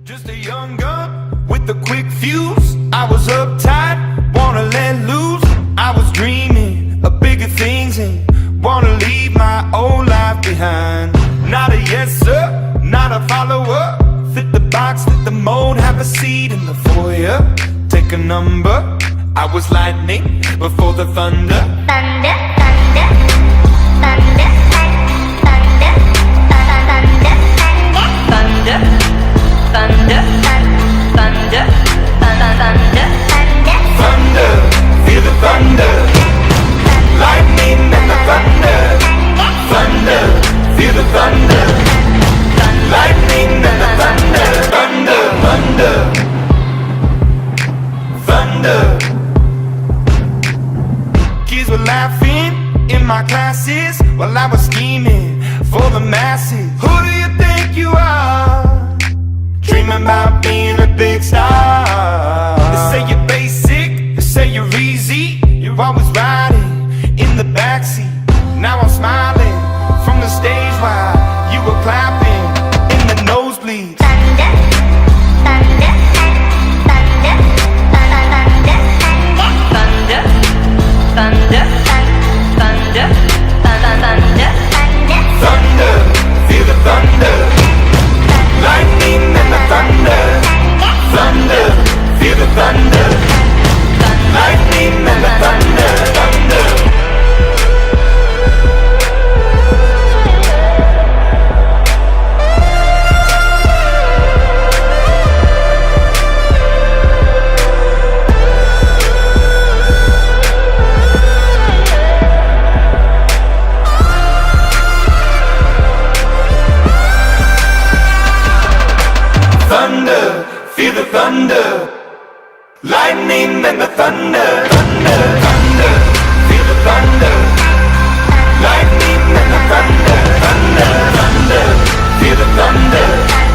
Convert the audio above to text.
Just a young gun with a quick fuse. I was uptight, wanna let loose. I was dreaming of bigger things and wanna leave my old life behind. Not a yes sir, not a follower. Fit the box, fit the mold, have a seat in the foyer. Take a number. I was lightning before the thunder. Thunder, thunder, thunder, thunder, thunder, thunder, thunder, thunder, thunder, Thunder, feel the thunder. Lightning and the thunder. Thunder, feel the thunder. Lightning and the thunder. Thunder, thunder, thunder. Kids were laughing in my classes while I was scheming for the masses. Who do you think you are? Dreaming about being a big star. They say you're basic, they say you're easy. You're always riding in the backseat. Now I'm smiling from the stage while you were clapping in the nosebleeds. thunder, thunder, thunder, thunder, thunder, thunder, thunder, Thunder, feel the thunder. Lightning and the thunder. Thunder, feel the thunder. Lightning and the thunder. Thunder. Thunder, feel the thunder. Lightning and the thunder. Thunder, thunder, feel the thunder. Lightning and the thunder. Thunder, thunder, feel the thunder.